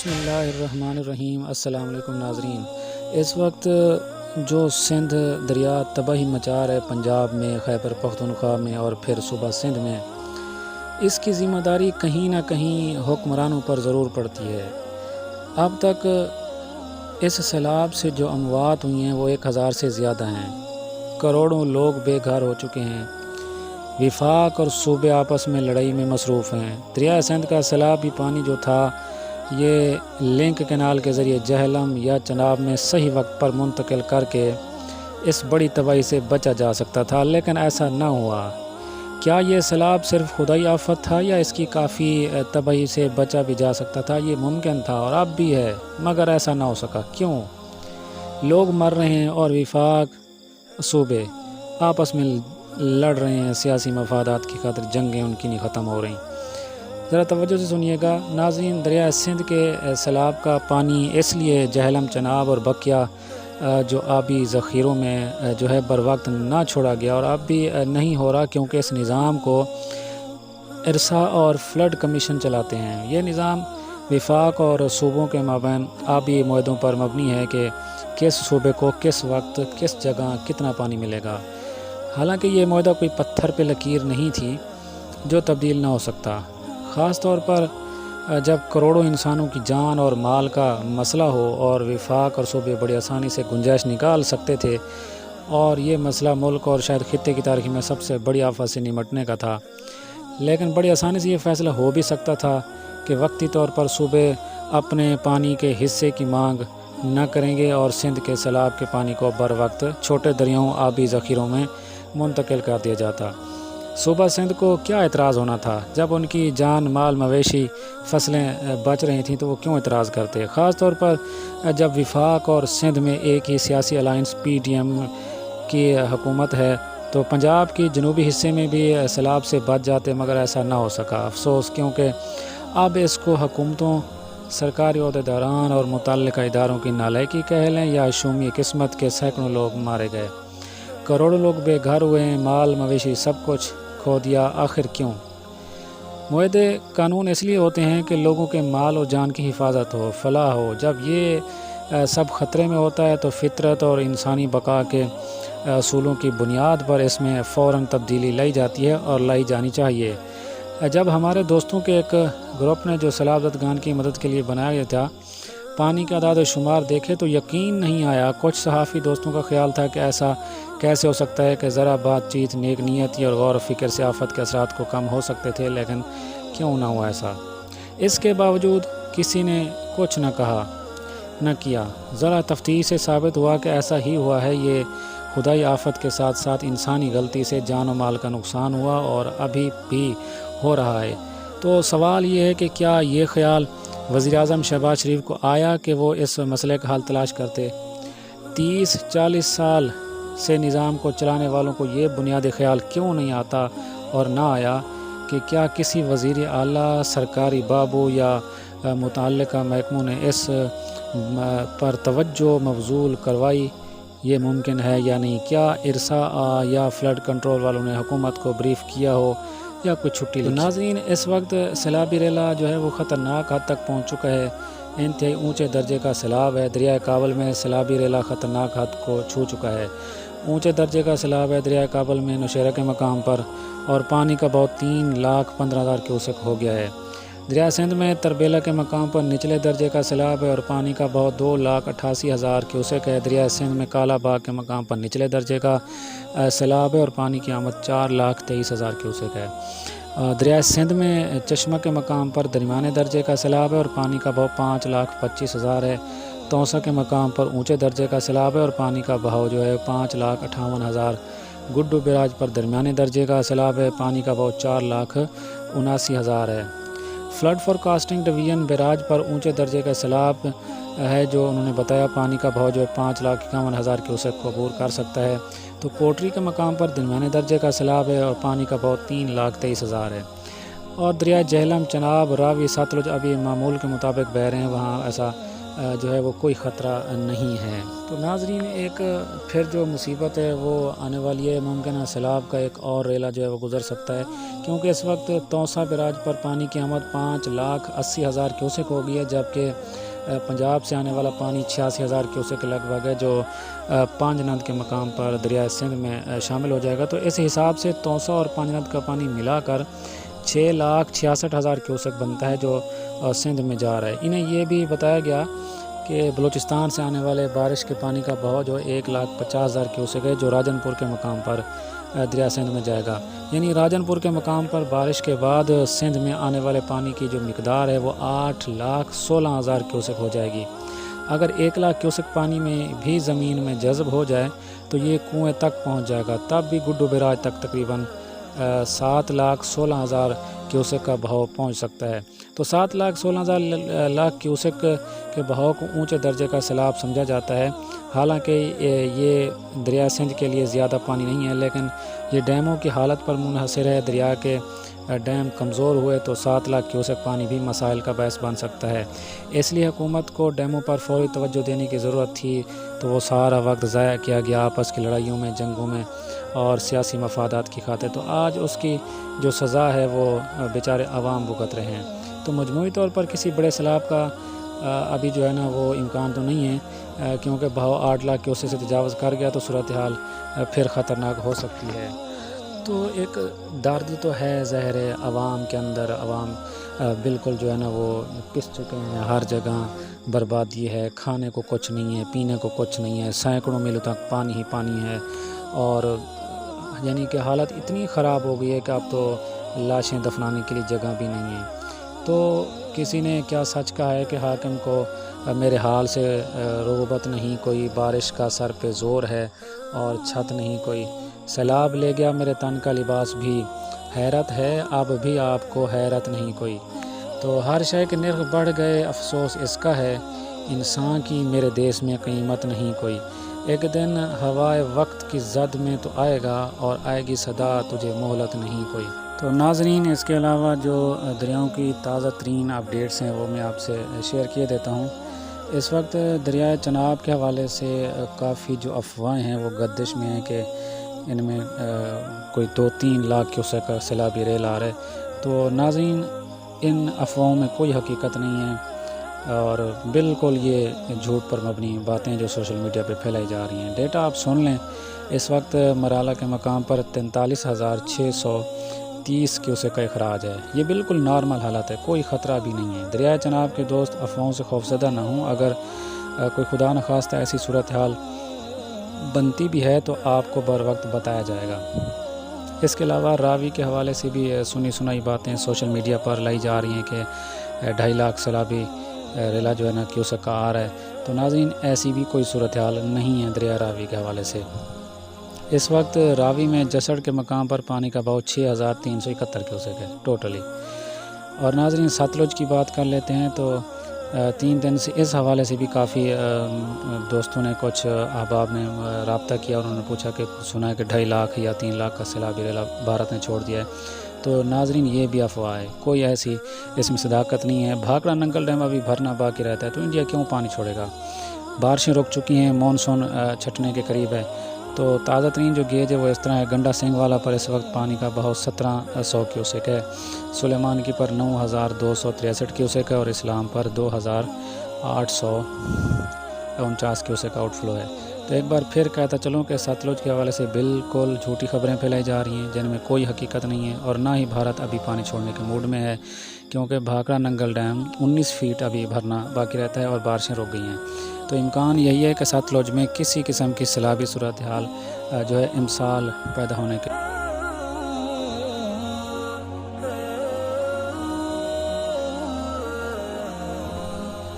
بسم اللہ الرحمن الرحیم۔ السلام علیکم ناظرین۔ اس وقت جو سندھ دریا تباہی مچا رہے پنجاب میں، خیبر پختونخوا میں اور پھر صوبہ سندھ میں، اس کی ذمہ داری کہیں نہ کہیں حکمرانوں پر ضرور پڑتی ہے۔ اب تک اس سیلاب سے جو اموات ہوئی ہیں وہ 1000 سے زیادہ ہیں، کروڑوں لوگ بے گھر ہو چکے ہیں، وفاق اور صوبے آپس میں لڑائی میں مصروف ہیں۔ دریائے سندھ کا سیلابی پانی جو تھا یہ لنک کینال کے ذریعے جہلم یا چناب میں صحیح وقت پر منتقل کر کے اس بڑی تباہی سے بچا جا سکتا تھا، لیکن ایسا نہ ہوا۔ کیا یہ سیلاب صرف خدائی آفت تھا یا اس کی کافی تباہی سے بچا بھی جا سکتا تھا؟ یہ ممکن تھا اور اب بھی ہے، مگر ایسا نہ ہو سکا۔ کیوں؟ لوگ مر رہے ہیں اور وفاق صوبے آپس میں لڑ رہے ہیں، سیاسی مفادات کی خاطر جنگیں ان کی نہیں ختم ہو رہی۔ ذرا توجہ سے سنیے گا ناظرین۔ دریائے سندھ کے سیلاب کا پانی اس لیے جہلم، چناب اور بکیا جو آبی ذخیروں میں جو ہے بر وقت نہ چھوڑا گیا اور اب بھی نہیں ہو رہا، کیونکہ اس نظام کو ارسا اور فلڈ کمیشن چلاتے ہیں۔ یہ نظام وفاق اور صوبوں کے مابین آبی معاہدوں پر مبنی ہے کہ کس صوبے کو کس وقت کس جگہ کتنا پانی ملے گا۔ حالانکہ یہ معاہدہ کوئی پتھر پہ لکیر نہیں تھی جو تبدیل نہ ہو سکتا، خاص طور پر جب کروڑوں انسانوں کی جان اور مال کا مسئلہ ہو، اور وفاق اور صوبے بڑی آسانی سے گنجائش نکال سکتے تھے، اور یہ مسئلہ ملک اور شاید خطے کی تاریخ میں سب سے بڑی آفت سے نمٹنے کا تھا۔ لیکن بڑی آسانی سے یہ فیصلہ ہو بھی سکتا تھا کہ وقتی طور پر صوبے اپنے پانی کے حصے کی مانگ نہ کریں گے اور سندھ کے سیلاب کے پانی کو بر وقت چھوٹے دریاؤں آبی ذخیروں میں منتقل کر دیا جاتا۔ صوبہ سندھ کو کیا اعتراض ہونا تھا؟ جب ان کی جان، مال، مویشی، فصلیں بچ رہی تھیں تو وہ کیوں اعتراض کرتے؟ خاص طور پر جب وفاق اور سندھ میں ایک ہی سیاسی الائنس پی ٹی ایم کی حکومت ہے تو پنجاب کی جنوبی حصے میں بھی سیلاب سے بچ جاتے، مگر ایسا نہ ہو سکا۔ افسوس، کیونکہ اب اس کو حکومتوں، سرکاری عہدیداران اور متعلقہ اداروں کی نالائکی کہہ لیں یا شومی قسمت کے سینکڑوں لوگ مارے گئے، کروڑوں لوگ بے گھر ہوئے ہیں، مال مویشی سب کچھ کھو دیا۔ آخر کیوں؟ معاہدے قانون اس لیے ہوتے ہیں کہ لوگوں کے مال اور جان کی حفاظت ہو، فلاح ہو۔ جب یہ سب خطرے میں ہوتا ہے تو فطرت اور انسانی بقا کے اصولوں کی بنیاد پر اس میں فوراً تبدیلی لائی جاتی ہے اور لائی جانی چاہیے۔ جب ہمارے دوستوں کے ایک گروپ نے جو سیلاب زدگان کی مدد کے لیے بنایا گیا تھا پانی کا اعداد و شمار دیکھے تو یقین نہیں آیا۔ کچھ صحافی دوستوں کا خیال تھا کہ ایسا کیسے ہو سکتا ہے کہ ذرا بات چیت، نیک نیتی اور غور و فکر سے آفت کے اثرات کو کم ہو سکتے تھے، لیکن کیوں نہ ہوا ایسا؟ اس کے باوجود کسی نے کچھ نہ کہا، نہ کیا۔ ذرا تفتیش سے ثابت ہوا کہ ایسا ہی ہوا ہے۔ یہ خدائی آفت کے ساتھ ساتھ انسانی غلطی سے جان و مال کا نقصان ہوا اور ابھی بھی ہو رہا ہے۔ تو سوال یہ ہے کہ کیا یہ خیال وزیر اعظم شہباز شریف کو آیا کہ وہ اس مسئلے کا حل تلاش کرتے؟ 30-40 سال سے نظام کو چلانے والوں کو یہ بنیادی خیال کیوں نہیں آتا اور نہ آیا کہ کیا کسی وزیر اعلیٰ، سرکاری بابو یا متعلقہ محکموں نے اس پر توجہ مبذول کروائی؟ یہ ممکن ہے یا نہیں؟ کیا ارسا یا فلڈ کنٹرول والوں نے حکومت کو بریف کیا ہو یا کوئی چھٹی لکھی؟ ناظرین، اس وقت سیلابی ریلا جو ہے وہ خطرناک حد تک پہنچ چکا ہے۔ انتہائی اونچے درجے کا سیلاب ہے۔ دریائے کابل میں سیلابی ریلا خطرناک حد کو چھو چکا ہے۔ اونچے درجے کا سیلاب ہے دریائے کابل میں نوشہرہ کے مقام پر، اور پانی کا بہاؤ 3,15,000 کیوسک ہو گیا ہے۔ دریائے سندھ میں تربیلا کے مقام پر نچلے درجے کا سیلاب ہے اور پانی کا بہاؤ 2,88,000 کیوسک ہے۔ دریائے سندھ میں کالا باغ کے مقام پر نچلے درجے کا سیلاب ہے اور پانی کی آمد 4,23,000 کیوسک ہے۔ دریائے سندھ میں چشمہ کے مقام پر درمیانے درجے کا سیلاب ہے اور پانی کا بہاؤ 5,25,000 ہے۔ توسا کے مقام پر اونچے درجے کا سیلاب ہے اور پانی کا بہاؤ جو ہے 5,58,000۔ گڈو بیراج پر درمیانے درجے کا سیلاب ہے، پانی کا بہاؤ 4,79,000 ہے۔ فلڈ فورکاسٹنگ ڈویژن بیراج پر اونچے درجے کا سیلاب ہے، جو انہوں نے بتایا پانی کا بہاؤ جو ہے 5,51,000 کیوسک کو عبور کر سکتا ہے۔ تو کوٹری کے مقام پر درمیانے درجے کا سیلاب ہے اور پانی کا بہاؤ 3,23,000 ہے۔ اور دریائے جہلم، چناب، راوی، ستلج ابھی معمول کے مطابق بہہ رہے ہیں، وہاں ایسا جو ہے وہ کوئی خطرہ نہیں ہے۔ تو ناظرین ایک پھر جو مصیبت ہے وہ آنے والی ہے، ممکنہ سیلاب کا ایک اور ریلا جو ہے وہ گزر سکتا ہے، کیونکہ اس وقت توسا براج پر پانی کی آمد 5,80,000 کیوسک ہو گئی ہے، جبکہ پنجاب سے آنے والا پانی 86,000 کیوسک کے لگ بھگ ہے، جو پانجند کے مقام پر دریائے سندھ میں شامل ہو جائے گا۔ تو اس حساب سے توسا اور پانجند کا پانی ملا کر 6,66,000 کیوسک بنتا ہے جو سندھ میں جا رہا ہے۔ انہیں یہ بھی بتایا گیا کہ بلوچستان سے آنے والے بارش کے پانی کا بہاؤ جو 1,50,000 کیوسک ہے، جو راجن پور کے مقام پر دریا سندھ میں جائے گا، یعنی راجن پور کے مقام پر بارش کے بعد سندھ میں آنے والے پانی کی جو مقدار ہے وہ 8,16,000 کیوسک ہو جائے گی۔ اگر 1,00,000 کیوسک پانی میں بھی زمین میں جذب ہو جائے تو یہ کنویں تک پہنچ جائے گا، تب بھی گڈو براج تک تقریباً 7,16,000 کیوسک کا بہاؤ پہنچ سکتا ہے۔ تو 7,16,000 کیوسک کے بہاؤ کو اونچے درجے کا سیلاب سمجھا جاتا ہے۔ حالانکہ یہ دریا سندھ کے لیے زیادہ پانی نہیں ہے، لیکن یہ ڈیموں کی حالت پر منحصر ہے۔ دریا کے ڈیم کمزور ہوئے تو 7,00,000 کیوسک پانی بھی مسائل کا باعث بن سکتا ہے۔ اس لیے حکومت کو ڈیموں پر فوری توجہ دینے کی ضرورت تھی، تو وہ سارا وقت ضائع کیا گیا آپس کی لڑائیوں میں، جنگوں میں اور سیاسی مفادات کی خاطر۔ تو آج اس کی جو سزا ہے وہ بیچارے عوام بھگت رہے ہیں۔ تو مجموعی طور پر کسی بڑے سیلاب کا ابھی جو ہے نا وہ امکان تو نہیں ہے، کیونکہ بہاؤ 8,00,000 کیوسک سے تجاوز کر گیا تو صورتحال پھر خطرناک ہو سکتی ہے۔ تو ایک درد تو ہے ظاہر ہے عوام کے اندر، عوام بالکل جو ہے نا وہ پس چکے ہیں، ہر جگہ بربادی ہے، کھانے کو کچھ نہیں ہے، پینے کو کچھ نہیں ہے، سینکڑوں میلوں تک پانی ہی پانی ہے، اور یعنی کہ حالت اتنی خراب ہو گئی ہے کہ اب تو لاشیں دفنانے کے لیے جگہ بھی نہیں ہے۔ تو کسی نے کیا سچ کہا ہے کہ حاکم کو میرے حال سے رغبت نہیں، کوئی بارش کا سر پہ زور ہے اور چھت نہیں کوئی، سیلاب لے گیا میرے تن کا لباس بھی، حیرت ہے اب بھی آپ کو حیرت نہیں کوئی۔ تو ہر شے کے نرخ بڑھ گئے افسوس اس کا ہے، انسان کی میرے دیس میں قیمت نہیں کوئی، ایک دن ہوائے وقت کی زد میں تو آئے گا اور آئے گی صدا تجھے مہلت نہیں کوئی۔ تو ناظرین اس کے علاوہ جو دریاؤں کی تازہ ترین اپڈیٹس ہیں وہ میں آپ سے شیئر کیے دیتا ہوں۔ اس وقت دریائے چناب کے حوالے سے کافی جو افواہیں ہیں وہ گردش میں ہیں کہ ان میں کوئی 2-3 لاکھ کیوسک کا سیلابی ریل آ رہا ہے۔ تو ناظرین ان افواہوں میں کوئی حقیقت نہیں ہے، اور بالکل یہ جھوٹ پر مبنی باتیں جو سوشل میڈیا پہ پھیلائی جا رہی ہیں۔ ڈیٹا آپ سن لیں، اس وقت مرالہ کے مقام پر 43,630 کیوسک کا اخراج ہے، یہ بالکل نارمل حالت ہے، کوئی خطرہ بھی نہیں ہے۔ دریائے چناب کے دوست افواہوں سے خوفزدہ نہ ہوں، اگر کوئی خدا نخواستہ ایسی صورتحال بنتی بھی ہے تو آپ کو بر وقت بتایا جائے گا۔ اس کے علاوہ راوی کے حوالے سے بھی سنی سنائی باتیں سوشل میڈیا پر لائی جا رہی ہیں کہ 2.5 لاکھ سیلابی ریلا جو ہے نا کیوسک کا آ رہا ہے۔ تو ناظرین ایسی بھی کوئی صورتحال نہیں ہے دریا راوی کے حوالے سے۔ اس وقت راوی میں جسڑ کے مقام پر پانی کا بہاؤ 6,371 کیوسک ہے ٹوٹلی۔ اور ناظرین ستلج کی بات کر لیتے ہیں، تو 3 دن سے اس حوالے سے بھی کافی دوستوں نے، کچھ احباب نے رابطہ کیا اور انہوں نے پوچھا کہ سنا ہے کہ 2.5 لاکھ یا 3 لاکھ کا سیلابی ریلا بھارت نے چھوڑ دیا ہے۔ تو ناظرین یہ بھی افواہ ہے، کوئی ایسی اس میں صداقت نہیں ہے۔ بھاکڑا ننگل ڈیم ابھی بھرنا باقی رہتا ہے، تو انڈیا کیوں پانی چھوڑے گا؟ بارشیں رک چکی ہیں، مونسون چھٹنے کے قریب ہے۔ تو تازہ ترین جو گیج ہے وہ اس طرح ہے، گنڈا سنگھ والا پر اس وقت پانی کا بہاؤ 1,700 کیوسک ہے، سلیمان کی پر 9,263 کیوسک ہے، اور اسلام پر 2,849 کیوسک آؤٹ فلو ہے۔ تو ایک بار پھر کہتا چلوں کہ ستلج کے حوالے سے بالکل جھوٹی خبریں پھیلائی جا رہی ہیں جن میں کوئی حقیقت نہیں ہے، اور نہ ہی بھارت ابھی پانی چھوڑنے کے موڈ میں ہے، کیونکہ بھاکڑا ننگل ڈیم 19 فیٹ ابھی بھرنا باقی رہتا ہے اور بارشیں رک گئی ہیں۔ تو امکان یہی ہے کہ ستلج میں کسی قسم کی سیلابی صورتحال جو ہے امسال پیدا ہونے کے